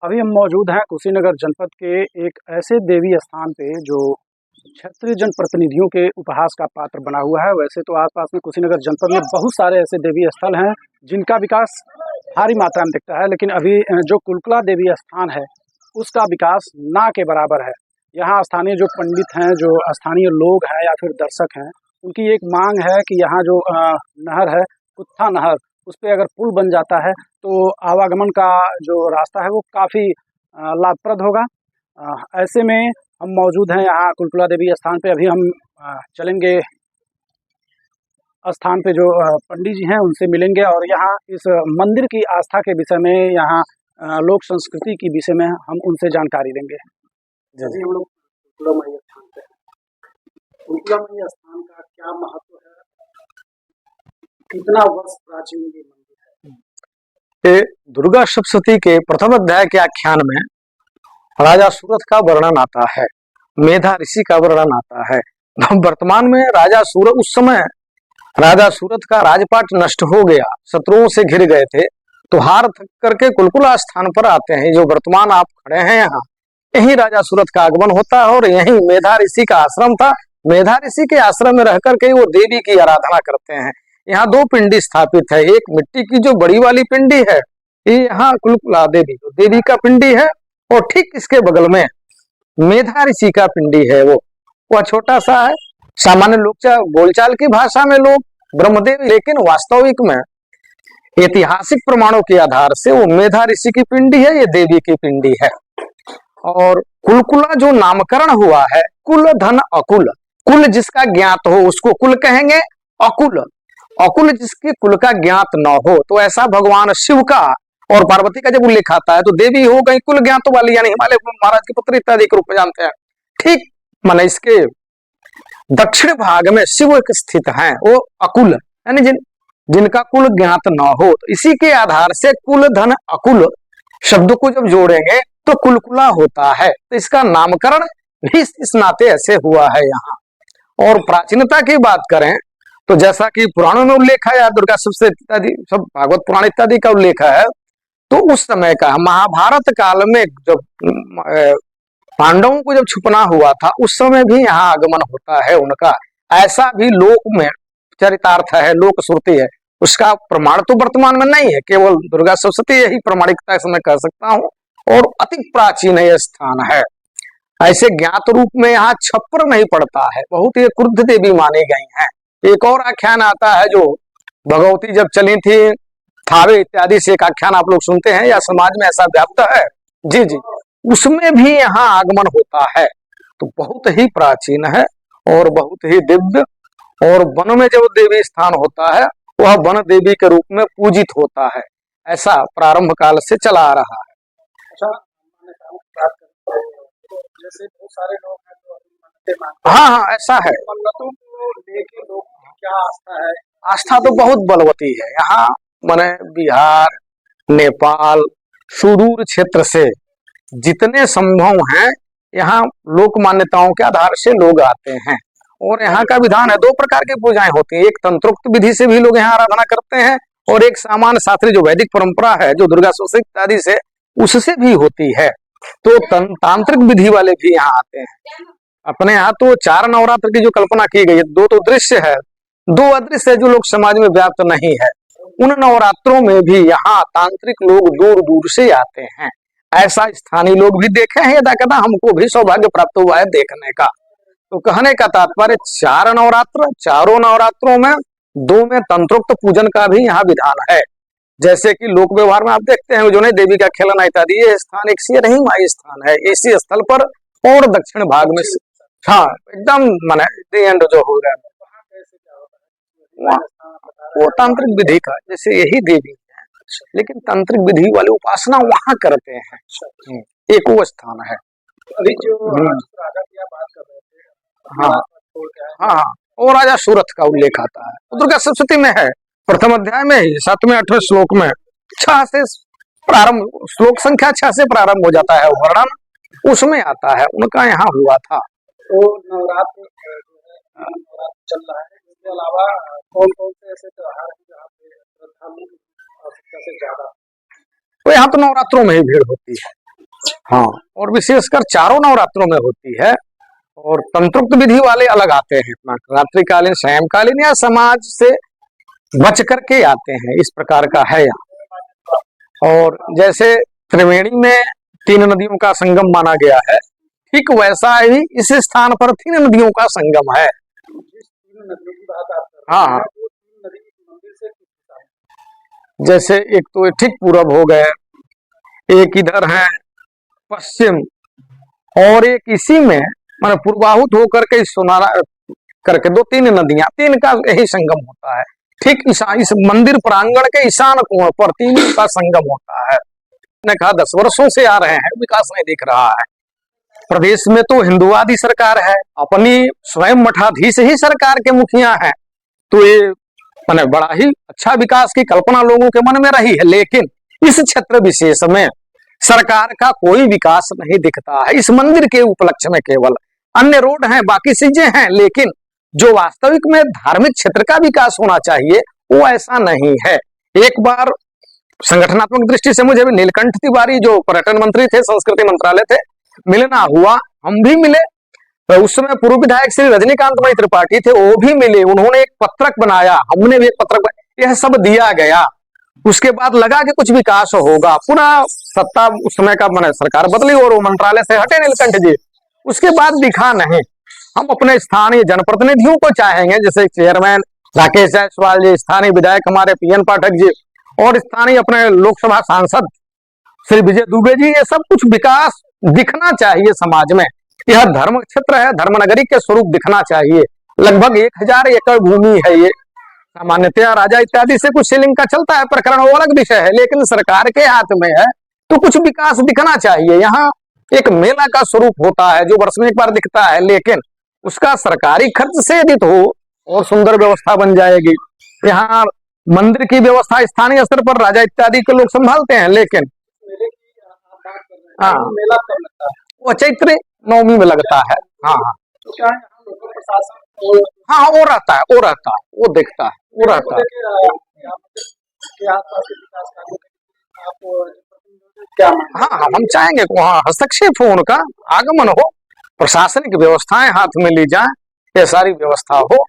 अभी हम मौजूद हैं कुशीनगर जनपद के एक ऐसे देवी स्थान पे जो क्षत्रिय जनप्रतिनिधियों के उपहास का पात्र बना हुआ है। वैसे तो आसपास में कुशीनगर जनपद में बहुत सारे ऐसे देवी स्थल हैं जिनका विकास भारी मात्रा में दिखता है, लेकिन अभी जो कुलकुला देवी स्थान है उसका विकास ना के बराबर है। यहाँ स्थानीय जो पंडित हैं, जो स्थानीय लोग हैं या फिर दर्शक हैं, उनकी एक मांग है कि यहाँ जो नहर है, कुत्था नहर, उस पे अगर पुल बन जाता है तो आवागमन का जो रास्ता है वो काफ़ी लाभप्रद होगा। ऐसे में हम मौजूद हैं यहाँ कुलकुला देवी स्थान पे। अभी हम चलेंगे स्थान पे, जो पंडित जी हैं उनसे मिलेंगे और यहाँ इस मंदिर की आस्था के विषय में, यहाँ लोक संस्कृति की विषय में हम उनसे जानकारी लेंगे। जैसे हम लोग कुलकुला मैया स्थान पे हैं, कुलकुला मैया स्थान का क्या महत्व है, कितना वर्ष प्राचीन ये मंदिर है? दुर्गा सप्तशती के प्रथम अध्याय के आख्यान में राजा सूरत का वर्णन आता है, मेधा ऋषि का वर्णन आता है। वर्तमान में राजा सूरत, उस समय राजा सूरत का राजपाट नष्ट हो गया, शत्रुओं से घिर गए थे, तो हार थक करके कुलकुला स्थान पर आते हैं। जो वर्तमान आप खड़े हैं यहाँ, यही राजा सूरत का आगमन होता है और यही मेधा ऋषि का आश्रम था। मेधा ऋषि के आश्रम में रह करके वो देवी की आराधना करते हैं। यहाँ दो पिंडी स्थापित है, एक मिट्टी की जो बड़ी वाली पिंडी है, ये यहाँ कुलकुला देवी देवी का पिंडी है, और ठीक इसके बगल में मेधा ऋषि का पिंडी है। वह छोटा सा है। सामान्य लोग बोलचाल की भाषा में लोग ब्रह्मदेव, लेकिन वास्तविक में ऐतिहासिक प्रमाणों के आधार से वो मेधा ऋषि की पिंडी है, ये देवी की पिंडी है। और कुलकुला जो नामकरण हुआ है, कुल धन अकुल, कुल जिसका ज्ञात हो उसको कुल कहेंगे, अकुल अकुल जिसके कुल का ज्ञात न हो। तो ऐसा भगवान शिव का और पार्वती का जब उल्लेख आता है तो देवी हो गई कुल ज्ञात वाली, यानी हिमालय महाराज की पुत्री इत्यादि के रूप में जानते हैं। ठीक माने इसके दक्षिण भाग में शिव स्थित हैं, वो अकुल, यानी जिनका कुल ज्ञात न हो। तो इसी के आधार से कुल धन अकुल शब्द को जब जोड़ेंगे तो कुलकुला होता है। तो इसका नामकरण भी इस नाते ऐसे हुआ है यहाँ। और प्राचीनता की बात करें तो जैसा कि पुराणों में उल्लेख है, या दुर्गा सप्तशती इत्यादि सब भागवत पुराण इत्यादि का उल्लेख है, तो उस समय का महाभारत काल में जब पांडवों को जब छुपना हुआ था, उस समय भी यहाँ आगमन होता है उनका। ऐसा भी लोक में चरितार्थ है, लोक श्रुति है। उसका प्रमाण तो वर्तमान में नहीं है, केवल दुर्गा सप्तशती यही प्रमाणिकता से मैं कह सकता हूँ, और अति प्राचीन यह स्थान है। ऐसे ज्ञात रूप में यहाँ छप्पर नहीं पड़ता है, बहुत ही क्रुद्ध देवी मानी गई हैं। एक और आख्यान आता है, जो भगवती जब चली थी थावे इत्यादि से एक आख्यान आप लोग सुनते हैं या समाज में ऐसा व्याप्त है, जी जी, उसमें भी यहाँ आगमन होता है। तो बहुत ही प्राचीन है और बहुत ही दिव्य। और वन में जब देवी स्थान होता है, वह वन देवी के रूप में पूजित होता है। ऐसा प्रारंभ काल से चला आ रहा है। जैसे बहुत सारे लोग हैं जो मन्नतें मांगते हैं। हाँ हाँ, ऐसा है। मन्नतों को लेके लोग क्या आस्था है? आस्था तो बहुत बलवती है यहाँ। माने बिहार, नेपाल, सुदूर क्षेत्र से जितने संभव हैं, यहाँ लोक मान्यताओं के आधार से लोग आते हैं। और यहाँ का विधान है, दो प्रकार की पूजाएं होती हैं। एक तंत्रोक्त विधि से भी लोग यहाँ आराधना करते हैं, और एक सामान्य शास्त्रीय जो वैदिक परंपरा है, जो दुर्गा सप्तशती इत्यादि से, उससे भी होती है। तो तांत्रिक विधि वाले भी यहाँ आते हैं। अपने यहाँ तो 4 नवरात्र की जो कल्पना की गई है, 2 तो दृश्य है, 2 अदृश्य है जो लोग समाज में व्याप्त नहीं है। उन नवरात्रों में भी यहाँ तांत्रिक लोग दूर दूर से आते हैं। ऐसा स्थानीय लोग भी देखे हैं, यदा कदा हमको भी सौभाग्य प्राप्त हुआ है देखने का। तो कहने का तात्पर्य 4 नवरात्र, चारों नवरात्रों में 2 में तंत्रोक्त पूजन का भी यहाँ विधान है। जैसे कि लोक व्यवहार में आप देखते हैं, जो नहीं देवी का खेलना इत्यादि, ये स्थान एक से नहीं माई स्थान है, इसी स्थल पर और दक्षिण भाग में, हाँ एकदम माने एंड जो हो रहा है वो तांत्रिक विधि का, जैसे यही देवी है, लेकिन तांत्रिक विधि वाली उपासना वहां करते हैं। एक वो स्थान है। अभी जो राजा की आप बात कर रहे थे, हाँ हाँ, और राजा सूरत का उल्लेख आता है, दुर्गा सप्तशती में है, प्रथम अध्याय में 7वें 8वें श्लोक में 6 से प्रारंभ, श्लोक संख्या 6 से प्रारंभ हो जाता है वर्णन, उसमें आता है उनका यहाँ हुआ था। तो नवरात्र चल रहा है, इसके अलावा कौन कौन से ऐसे त्योहार हैं जहाँ पे श्रद्धालु आवश्यकता से ज्यादा? तो यहाँ तो नवरात्रों में ही भीड़ होती है। हाँ, और विशेषकर चारों नवरात्रों में होती है। और तंत्रोक्त विधि वाले अलग आते हैं, अपना रात्रिकालीन, सायंकालीन या समाज से बच करके आते हैं, इस प्रकार का है यहाँ। और जैसे त्रिवेणी में 3 नदियों का संगम माना गया है, ठीक वैसा ही इस स्थान पर 3 नदियों का संगम है। हाँ, जैसे एक तो ठीक पूरब हो गए, एक इधर है पश्चिम, और एक इसी में माने पूर्वाहुत होकर के सोनारा करके 2-3 नदियां, 3 का यही संगम होता है। ठीक इस मंदिर प्रांगण के ईशान कोण पर 3 का संगम होता है। ने कहा 10 वर्षों से आ रहे हैं, विकास नहीं दिख रहा है। प्रदेश में तो हिंदुवादी सरकार है, अपनी स्वयं मठाधीश ही सरकार के मुखिया हैं, तो ये माने बड़ा ही अच्छा विकास की कल्पना लोगों के मन में रही है। लेकिन इस क्षेत्र विशेष में सरकार का कोई विकास नहीं दिखता है। इस मंदिर के उपलक्ष्य में केवल अन्य रोड हैं, बाकी चीजें हैं, लेकिन जो वास्तविक में धार्मिक क्षेत्र का विकास होना चाहिए वो ऐसा नहीं है। एक बार संगठनात्मक दृष्टि से मुझे भी नीलकंठ तिवारी जो पर्यटन मंत्री थे, संस्कृति मंत्रालय थे, मिलना हुआ, हम भी मिले। तो उस समय पूर्व विधायक श्री रजनीकांत मई त्रिपाठी थे, वो भी मिले, उन्होंने एक पत्रक बनाया, हमने भी एक पत्रक, यह सब दिया गया। उसके बाद लगा कि कुछ विकास होगा, पुनः सत्ता उस समय का मैंने सरकार बदली और वो मंत्रालय से हटे नीलकंठ जी, उसके बाद दिखा नहीं। हम अपने स्थानीय जनप्रतिनिधियों को चाहेंगे, जैसे चेयरमैन राकेश जायसवाल जी, स्थानीय विधायक हमारे पीएन पाठक जी, और स्थानीय अपने लोकसभा सांसद श्री विजय दुबे जी, ये सब कुछ विकास दिखना चाहिए समाज में। यह धर्म क्षेत्र है, धर्मनगरी के स्वरूप दिखना चाहिए। लगभग 1000 एकड़ भूमि है ये, सामान्यतया राजा इत्यादि से कुछ सीलिंग का चलता है प्रकरण, वो अलग विषय है, लेकिन सरकार के हाथ में है तो कुछ विकास दिखना चाहिए। यहाँ एक मेला का स्वरूप होता है जो वर्ष में एक बार दिखता है, लेकिन उसका सरकारी खर्च से यदि हो और सुंदर व्यवस्था बन जाएगी। यहाँ मंदिर की व्यवस्था स्थानीय स्तर पर राजा इत्यादि के लोग संभालते हैं, लेकिन हाँ, वो चैत्र नवमी में लगता है। हाँ हाँ, वो रहता है, वो रहता है, वो देखता है, वो रहता है। हाँ हाँ, हम चाहेंगे कि वहाँ हस्तक्षेप हो, उनका आगमन हो, प्रशासनिक व्यवस्थाएं हाथ में ली जाए, ये सारी व्यवस्था हो।